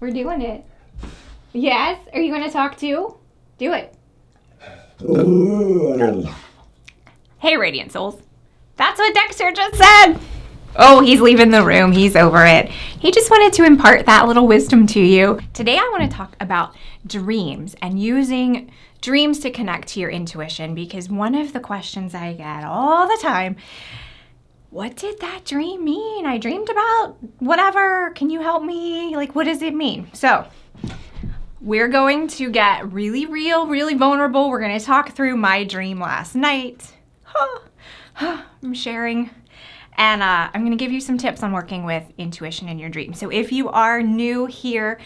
We're doing it. Yes? Are you going to talk too? Do it. Hey, Radiant Souls. That's what Dexter just said. Oh, he's leaving the room. He's over it. He just wanted to impart that little wisdom to you. Today, I want to talk about dreams and using dreams to connect to your intuition, because one of the questions I get all the time, what did that dream mean? I dreamed about whatever. Can you help me? Like, what does it mean? So we're going to get really real, really vulnerable. We're going to talk through my dream last night. I'm sharing. And I'm going to give you some tips on working with intuition in your dreams. So if you are new here,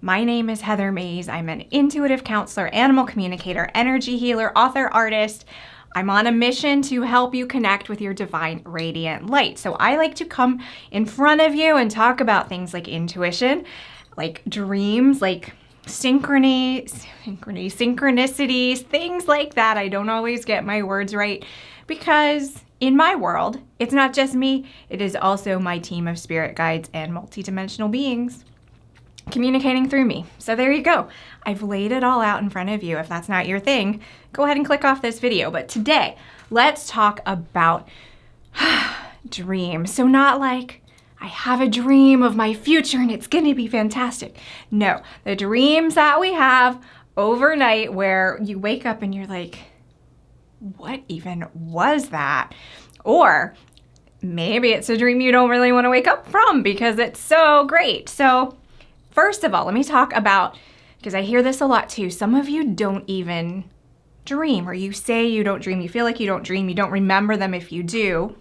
my name is Heather Mays. I'm an intuitive counselor, animal communicator, energy healer, author, artist. I'm on a mission to help you connect with your divine radiant light. So I like to come in front of you and talk about things like intuition, like dreams, like synchronicities, things like that. I don't always get my words right because in my world, it's not just me, it is also my team of spirit guides and multidimensional beings communicating through me. So there you go. I've laid it all out in front of you. If that's not your thing, go ahead and click off this video. But today, let's talk about dreams. So not like, I have a dream of my future and it's gonna be fantastic. No, the dreams that we have overnight where you wake up and you're like, what even was that? Or maybe it's a dream you don't really want to wake up from because it's so great. So first of all, let me talk about, because I hear this a lot too, some of you don't even dream, or you say you don't dream, you feel like you don't dream, you don't remember them if you do.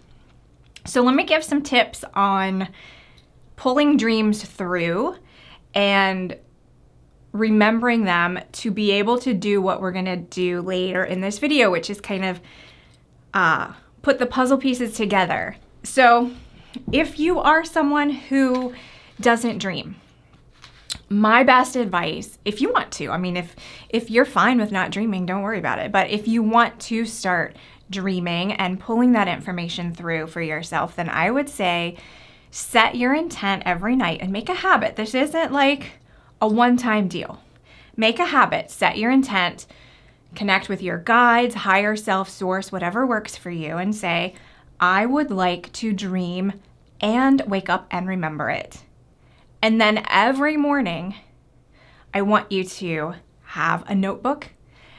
So let me give some tips on pulling dreams through and remembering them to be able to do what we're gonna do later in this video, which is kind of put the puzzle pieces together. So if you are someone who doesn't dream, my best advice, if you want to, I mean, if you're fine with not dreaming, don't worry about it. But if you want to start dreaming and pulling that information through for yourself, then I would say set your intent every night and make a habit. This isn't like a one-time deal. Make a habit, set your intent, connect with your guides, higher self, source, whatever works for you, and say, I would like to dream and wake up and remember it. And then every morning, I want you to have a notebook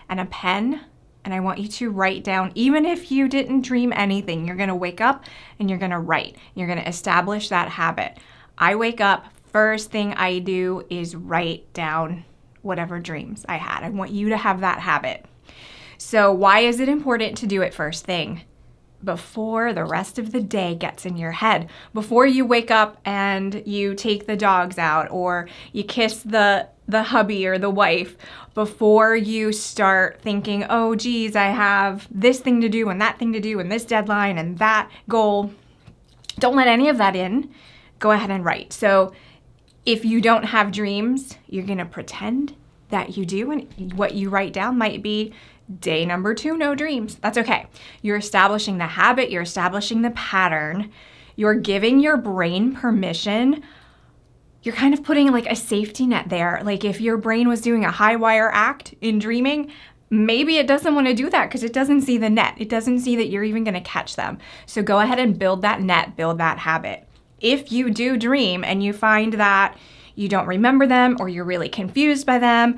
and a pen, and I want you to write down, even if you didn't dream anything, you're gonna wake up and you're gonna write. You're gonna establish that habit. I wake up, first thing I do is write down whatever dreams I had. I want you to have that habit. So why is it important to do it first thing? Before the rest of the day gets in your head, before you wake up and you take the dogs out or you kiss the hubby or the wife, before you start thinking, oh geez, I have this thing to do and that thing to do and this deadline and that goal. Don't let any of that in. Go ahead and write. So if you don't have dreams, you're gonna pretend that you do, and what you write down might be day number 2, no dreams. That's okay. You're establishing the habit, you're establishing the pattern, you're giving your brain permission. You're kind of putting like a safety net there. Like if your brain was doing a high wire act in dreaming, maybe it doesn't want to do that because it doesn't see the net. It doesn't see that you're even going to catch them. So go ahead and build that net, build that habit. If you do dream and you find that you don't remember them, or you're really confused by them,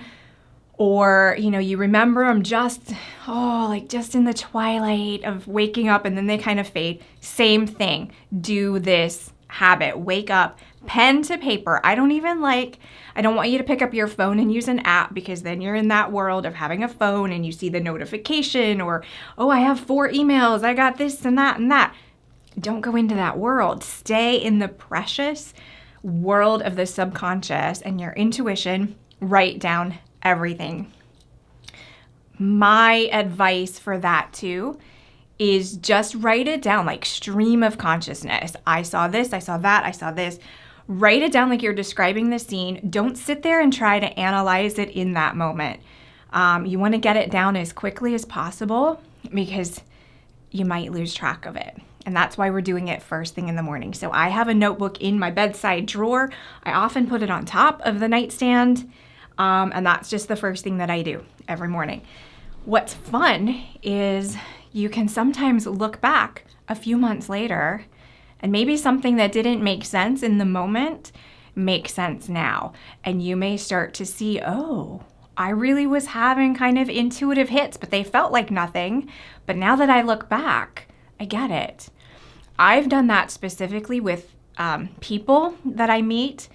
or you remember them just in the twilight of waking up and then they kind of fade, same thing. Do this habit. Wake up, pen to paper. I don't want you to pick up your phone and use an app, because then you're in that world of having a phone and you see the notification, or, oh, I have 4 emails, I got this and that and that. Don't go into that world. Stay in the precious world of the subconscious and your intuition. Write down everything. My advice for that too is just write it down, like stream of consciousness. I saw this, I saw that, I saw this. Write it down like you're describing the scene. Don't sit there and try to analyze it in that moment. You want to get it down as quickly as possible because you might lose track of it. And that's why we're doing it first thing in the morning. So I have a notebook in my bedside drawer. I often put it on top of the nightstand. And that's just the first thing that I do every morning. What's fun is you can sometimes look back a few months later and maybe something that didn't make sense in the moment makes sense now. And you may start to see, oh, I really was having kind of intuitive hits, but they felt like nothing. But now that I look back, I get it. I've done that specifically with people that I meet.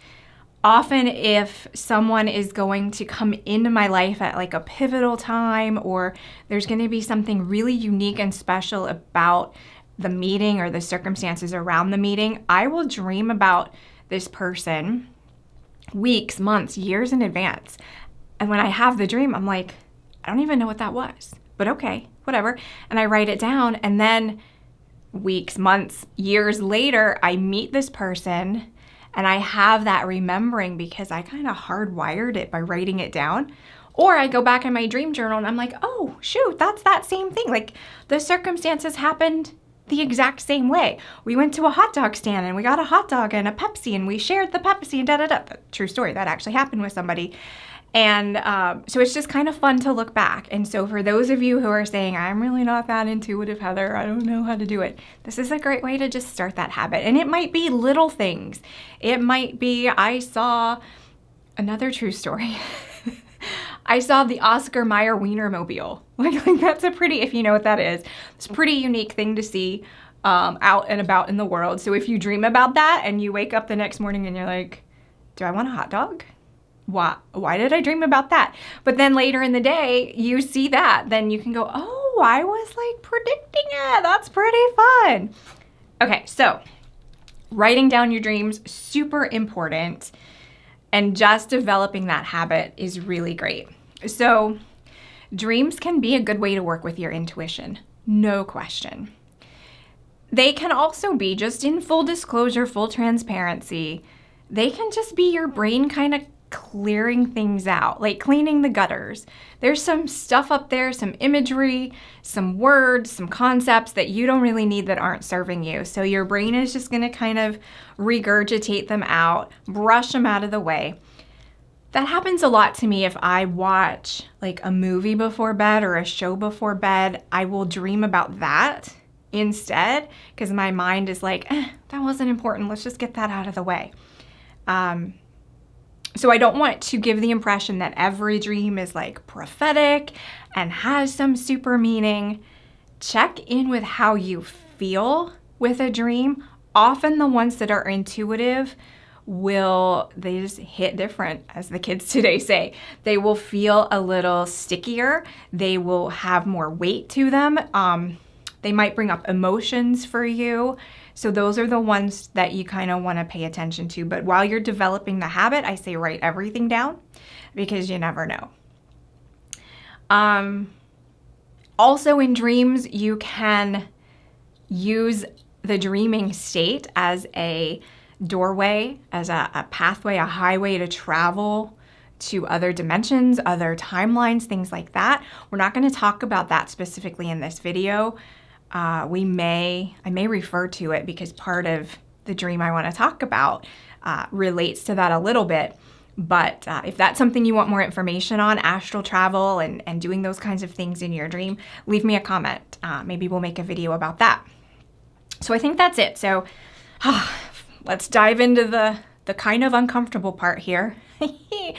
Often if someone is going to come into my life at like a pivotal time, or there's going to be something really unique and special about the meeting or the circumstances around the meeting, I will dream about this person weeks, months, years in advance. And when I have the dream, I'm like, I don't even know what that was, but okay, whatever. And I write it down, and then weeks, months, years later, I meet this person and I have that remembering because I kind of hardwired it by writing it down. Or I go back in my dream journal and I'm like, oh, shoot, that's that same thing. Like the circumstances happened the exact same way. We went to a hot dog stand and we got a hot dog and a Pepsi and we shared the Pepsi and da-da-da. True story, that actually happened with somebody. And so it's just kind of fun to look back. And so for those of you who are saying, I'm really not that intuitive, Heather, I don't know how to do it, this is a great way to just start that habit. And it might be little things. It might be, I saw another true story. I saw the Oscar Mayer Wienermobile. Like that's a pretty, if you know what that is, it's a pretty unique thing to see out and about in the world. So if you dream about that and you wake up the next morning and you're like, do I want a hot dog? Why did I dream about that? But then later in the day, you see that, then you can go, oh, I was like predicting it. That's pretty fun. Okay, so writing down your dreams, super important. And just developing that habit is really great. So dreams can be a good way to work with your intuition, no question. They can also be, just in full disclosure, full transparency, they can just be your brain kind of clearing things out, like cleaning the gutters. There's some stuff up there, some imagery, some words, some concepts that you don't really need that aren't serving you. So your brain is just going to kind of regurgitate them out, brush them out of the way. That happens a lot to me if I watch like a movie before bed or a show before bed. I will dream about that instead because my mind is like, that wasn't important. Let's just get that out of the way. So I don't want to give the impression that every dream is like prophetic and has some super meaning. Check in with how you feel with a dream. Often the ones that are intuitive they just hit different, as the kids today say. They will feel a little stickier. They will have more weight to them. They might bring up emotions for you. So those are the ones that you kind of want to pay attention to. But while you're developing the habit, I say write everything down because you never know. Also in dreams, you can use the dreaming state as a doorway, as a pathway, a highway to travel to other dimensions, other timelines, things like that. We're not going to talk about that specifically in this video. I may refer to it because part of the dream I want to talk about relates to that a little bit. But if that's something you want more information on, astral travel and doing those kinds of things in your dream, leave me a comment. Maybe we'll make a video about that. So I think that's it. So let's dive into the kind of uncomfortable part here,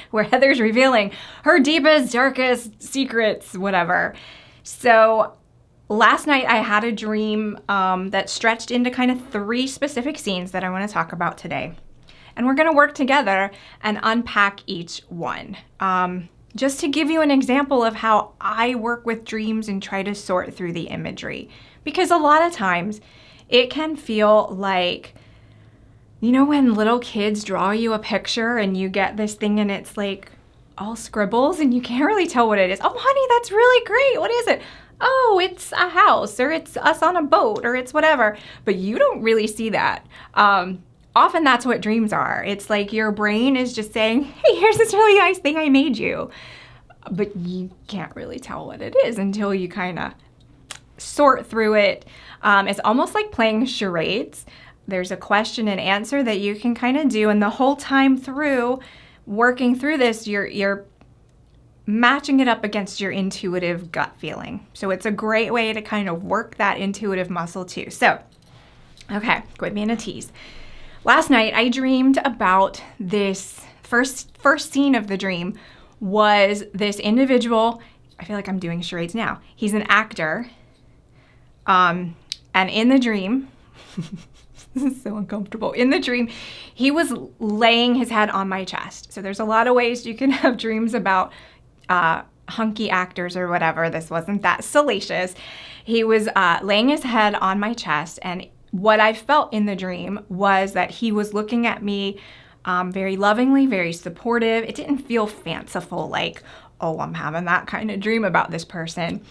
where Heather's revealing her deepest, darkest secrets, whatever. So last night I had a dream that stretched into kind of 3 specific scenes that I want to talk about today. And we're going to work together and unpack each one. Just to give you an example of how I work with dreams and try to sort through the imagery. Because a lot of times it can feel like, you know, when little kids draw you a picture and you get this thing and it's like all scribbles and you can't really tell what it is. Oh, honey, that's really great. What is it? Oh, it's a house, or it's us on a boat, or it's whatever. But you don't really see that. Often that's what dreams are. It's like your brain is just saying, hey, here's this really nice thing I made you. But you can't really tell what it is until you kind of sort through it. It's almost like playing charades. There's a question and answer that you can kind of do, and the whole time through working through this, you're matching it up against your intuitive gut feeling. So it's a great way to kind of work that intuitive muscle too. So, okay, quit being a tease. Last night I dreamed about this first scene of the dream was this individual. I feel like I'm doing charades now. He's an actor. And in the dream, this is so uncomfortable. In the dream, he was laying his head on my chest. So there's a lot of ways you can have dreams about hunky actors or whatever. This wasn't that salacious. He was laying his head on my chest, and what I felt in the dream was that he was looking at me very lovingly, very supportive. It didn't feel fanciful like, oh, I'm having that kind of dream about this person.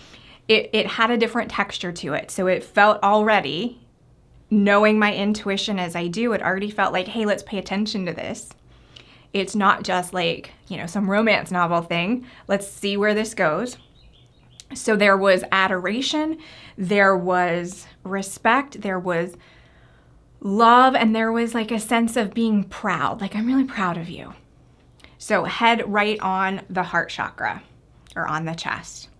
It had a different texture to it. So it felt already, knowing my intuition as I do, it already felt like, hey, let's pay attention to this. It's not just like, some romance novel thing. Let's see where this goes. So there was adoration, there was respect, there was love, and there was like a sense of being proud. Like, I'm really proud of you. So head right on the heart chakra or on the chest.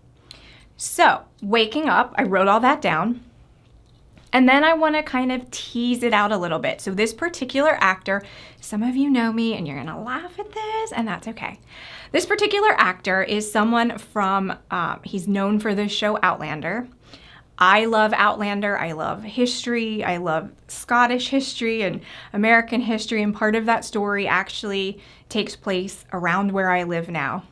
So waking up, I wrote all that down. And then I want to kind of tease it out a little bit. So this particular actor, some of you know me and you're going to laugh at this, and that's okay. This particular actor is someone from, he's known for the show Outlander. I love Outlander. I love history. I love Scottish history and American history. And part of that story actually takes place around where I live now.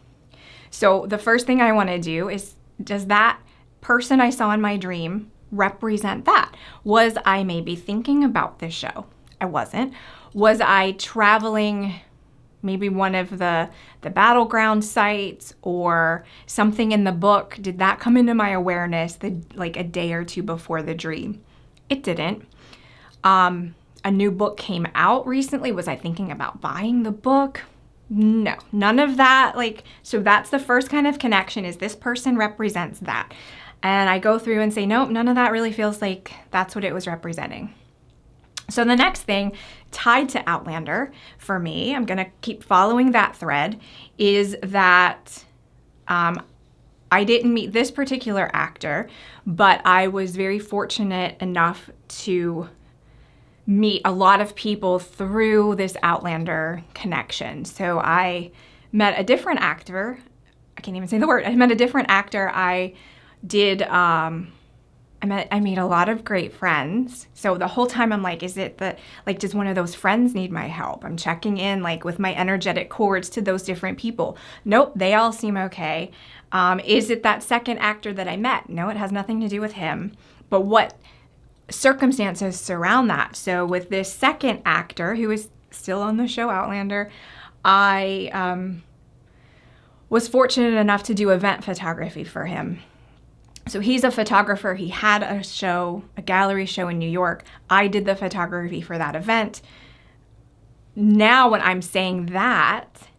So the first thing I want to do is, does that person I saw in my dream represent that? Was I maybe thinking about this show? I wasn't. Was I traveling maybe one of the battleground sites or something in the book? Did that come into my awareness like a day or two before the dream? It didn't. A new book came out recently. Was I thinking about buying the book? No, none of that. So that's the first kind of connection, is this person represents that. And I go through and say, nope, none of that really feels like that's what it was representing. So the next thing tied to Outlander for me, I'm going to keep following that thread, is that I didn't meet this particular actor, but I was very fortunate enough to meet a lot of people through this Outlander connection. So I met a different actor. I can't even say the word. I met a different actor. I made a lot of great friends. So the whole time I'm like, does one of those friends need my help? I'm checking in with my energetic cords to those different people. Nope, they all seem okay. Is it that second actor that I met? No, it has nothing to do with him. But what circumstances surround that? So with this second actor, who is still on the show Outlander, I was fortunate enough to do event photography for him. So he's a photographer. He had a gallery show in New York. I did the photography for that event. Now when I'm saying that,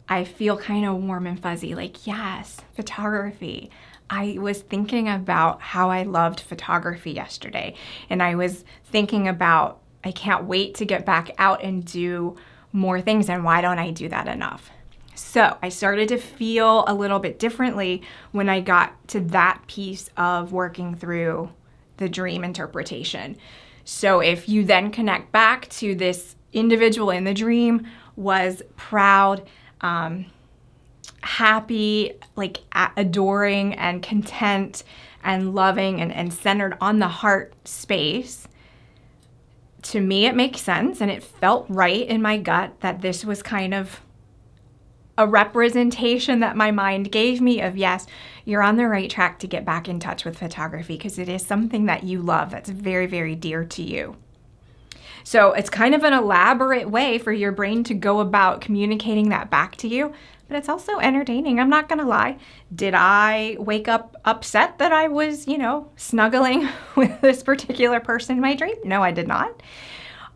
I feel kind of warm and fuzzy, like, yes, photography. I was thinking about how I loved photography yesterday. And I was thinking about, I can't wait to get back out and do more things, and why don't I do that enough? So I started to feel a little bit differently when I got to that piece of working through the dream interpretation. So if you then connect back to this individual in the dream was proud, happy, adoring and content and loving and centered on the heart space, to me it makes sense, and it felt right in my gut that this was kind of a representation that my mind gave me of, yes, you're on the right track to get back in touch with photography, because it is something that you love, that's very, very dear to you. So it's kind of an elaborate way for your brain to go about communicating that back to you, but it's also entertaining. I'm not gonna lie. Did I wake up upset that I was, snuggling with this particular person in my dream? No, I did not.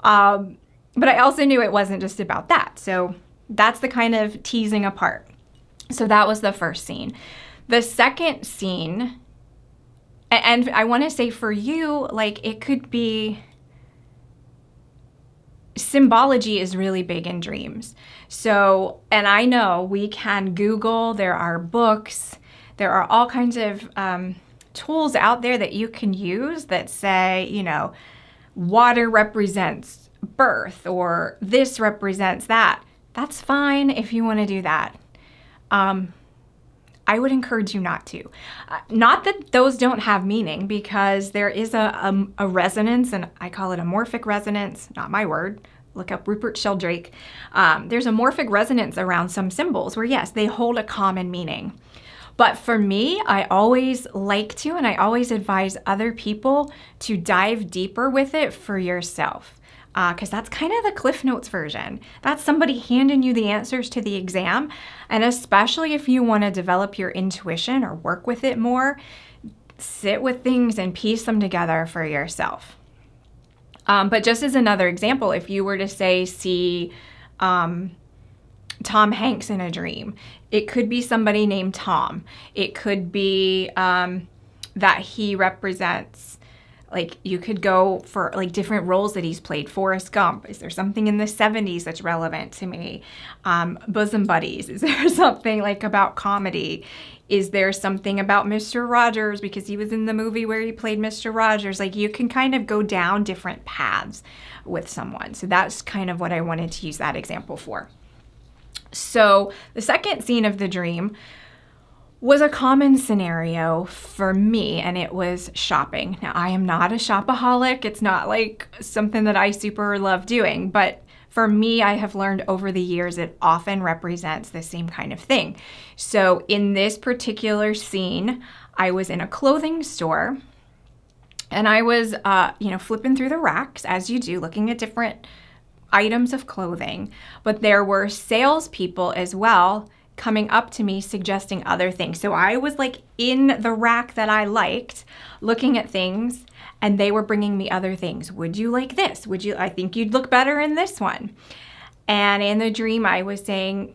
But I also knew it wasn't just about that. So that's the kind of teasing apart. So that was the first scene. The second scene And I want to say for you, like it could be, symbology is really big in dreams. So, and I know we can Google, there are books, there are all kinds of tools out there that you can use that say, you know, water represents birth or this represents that. That's fine if you want to do that. I would encourage you not to. Not that those don't have meaning, because there is a resonance, and I call it a morphic resonance, not my word. Look up Rupert Sheldrake. There's a morphic resonance around some symbols where, yes, they hold a common meaning. But for me, I always like to, and I always advise other people to dive deeper with it for yourself. Because that's kind of the Cliff Notes version. That's somebody handing you the answers to the exam. And especially if you want to develop your intuition or work with it more, sit with things and piece them together for yourself. But just as another example, if you were to say, see Tom Hanks in a dream, it could be somebody named Tom. It could be that he represents, like you could go for like different roles that he's played. Forrest Gump. Is there something in the 70s that's relevant to me? Bosom Buddies. Is there something like about comedy? Is there something about Mr. Rogers because he was in the movie where he played Mr. Rogers? Like you can kind of go down different paths with someone. So that's kind of what I wanted to use that example for. So the second scene of the dream was a common scenario for me, and it was shopping. Now, I am not a shopaholic. It's not like something that I super love doing, but for me, I have learned over the years it often represents the same kind of thing. So in this particular scene, I was in a clothing store, and I was, flipping through the racks, as you do, looking at different items of clothing, but there were salespeople as well coming up to me suggesting other things. So I was like in the rack that I liked, looking at things, and they were bringing me other things. Would you like this? I think you'd look better in this one. And in the dream, I was saying,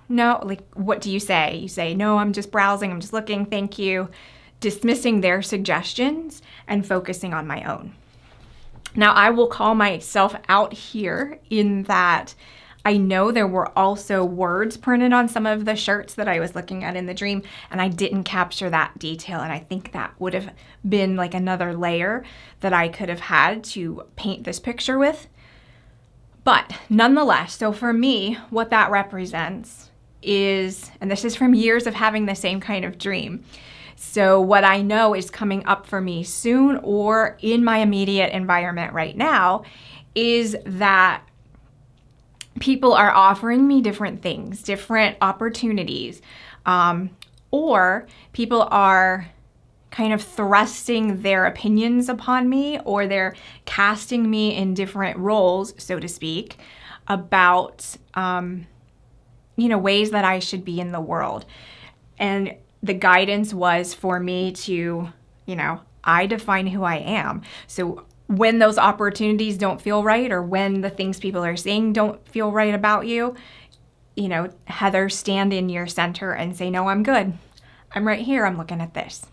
no, like, what do you say? You say, no, I'm just browsing, I'm just looking, thank you. Dismissing their suggestions and focusing on my own. Now, I will call myself out here in that I know there were also words printed on some of the shirts that I was looking at in the dream, and I didn't capture that detail. And I think that would have been like another layer that I could have had to paint this picture with. But nonetheless, so for me, what that represents is, and this is from years of having the same kind of dream. So what I know is coming up for me soon or in my immediate environment right now is that people are offering me different things, different opportunities, or people are kind of thrusting their opinions upon me, or they're casting me in different roles, so to speak, about, ways that I should be in the world. And the guidance was for me to, I define who I am. So when those opportunities don't feel right, or when the things people are saying don't feel right about you, Heather, stand in your center and say, no, I'm good. I'm right here. I'm looking at this.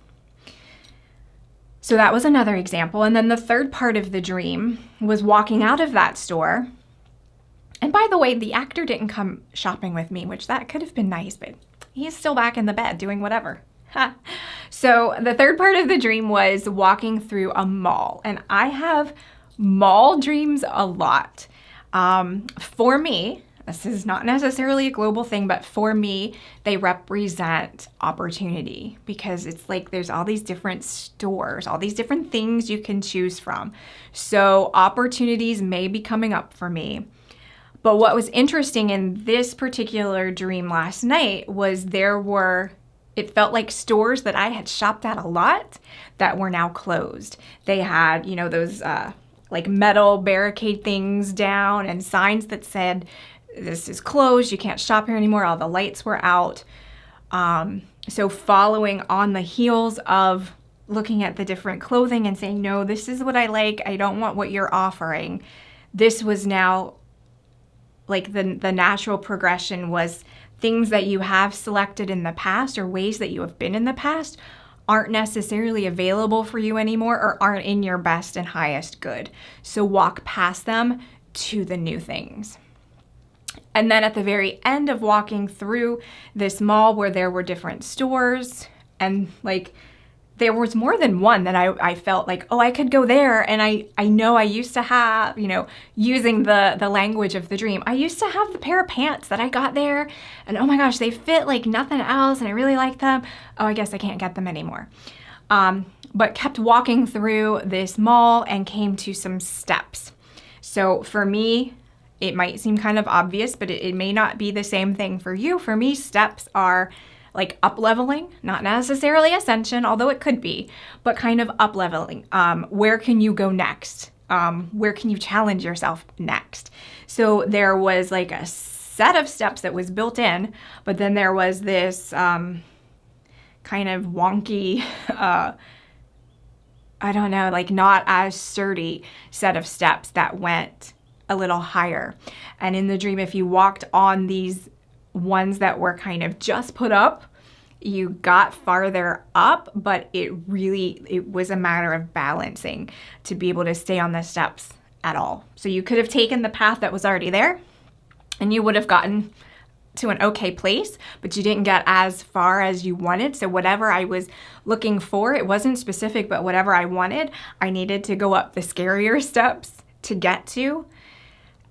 So that was another example. And then the third part of the dream was walking out of that store. And by the way, the actor didn't come shopping with me, which that could have been nice, but he's still back in the bed doing whatever. So the third part of the dream was walking through a mall. And I have mall dreams a lot. For me, this is not necessarily a global thing, but for me, they represent opportunity, because it's like there's all these different stores, all these different things you can choose from. So opportunities may be coming up for me. But what was interesting in this particular dream last night was it felt like stores that I had shopped at a lot that were now closed. They had, those like metal barricade things down and signs that said, this is closed, you can't shop here anymore, all the lights were out. So following on the heels of looking at the different clothing and saying, no, this is what I like, I don't want what you're offering. This was now like the natural progression was things that you have selected in the past or ways that you have been in the past aren't necessarily available for you anymore or aren't in your best and highest good. So walk past them to the new things. And then at the very end of walking through this mall where there were different stores, and like there was more than one that I felt like, oh, I could go there. And I know I used to have, you know, using the language of the dream, I used to have the pair of pants that I got there, and oh my gosh, they fit like nothing else and I really like them. Oh, I guess I can't get them anymore. But kept walking through this mall and came to some steps. So for me, it might seem kind of obvious, but it may not be the same thing for you. For me, steps are like up leveling, not necessarily ascension, although it could be, but kind of up leveling. Where can you go next? Where can you challenge yourself next? So there was like a set of steps that was built in, but then there was this kind of wonky, I don't know, like not as sturdy set of steps that went a little higher. And in the dream, if you walked on these ones that were kind of just put up, you got farther up, but it was a matter of balancing to be able to stay on the steps at all. So you could have taken the path that was already there and you would have gotten to an okay place, but you didn't get as far as you wanted. So whatever I was looking for, it wasn't specific, but whatever I wanted, I needed to go up the scarier steps to get to.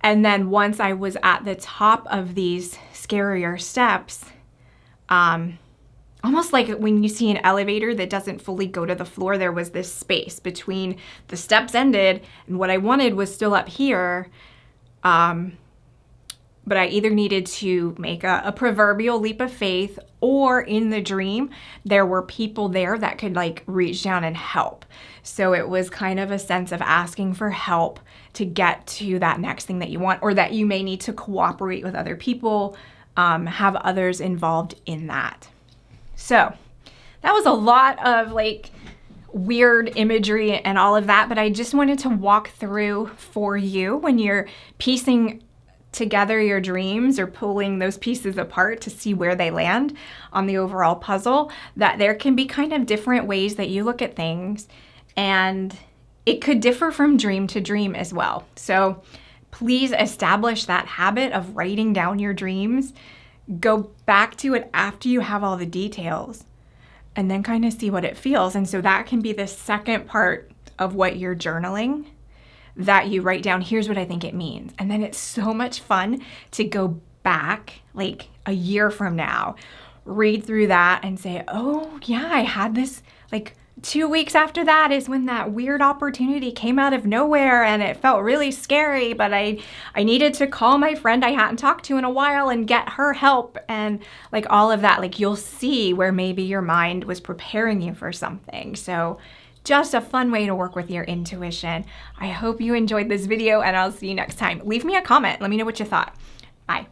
And then once I was at the top of these scarier steps, almost like when you see an elevator that doesn't fully go to the floor, there was this space between the steps ended and what I wanted was still up here. But I either needed to make a proverbial leap of faith, or in the dream, there were people there that could like reach down and help. So it was kind of a sense of asking for help to get to that next thing that you want, or that you may need to cooperate with other people, have others involved in that. So that was a lot of like weird imagery and all of that, but I just wanted to walk through for you when you're piecing together your dreams or pulling those pieces apart to see where they land on the overall puzzle, that there can be kind of different ways that you look at things, and it could differ from dream to dream as well. So please establish that habit of writing down your dreams. Go back to it after you have all the details and then kind of see what it feels. And so that can be the second part of what you're journaling, that you write down, here's what I think it means. And then it's so much fun to go back like a year from now, read through that and say, oh yeah, I had this, like 2 weeks after that is when that weird opportunity came out of nowhere and it felt really scary, but I needed to call my friend I hadn't talked to in a while and get her help, and like all of that. Like you'll see where maybe your mind was preparing you for something. So just a fun way to work with your intuition. I hope you enjoyed this video, and I'll see you next time. Leave me a comment. Let me know what you thought. Bye.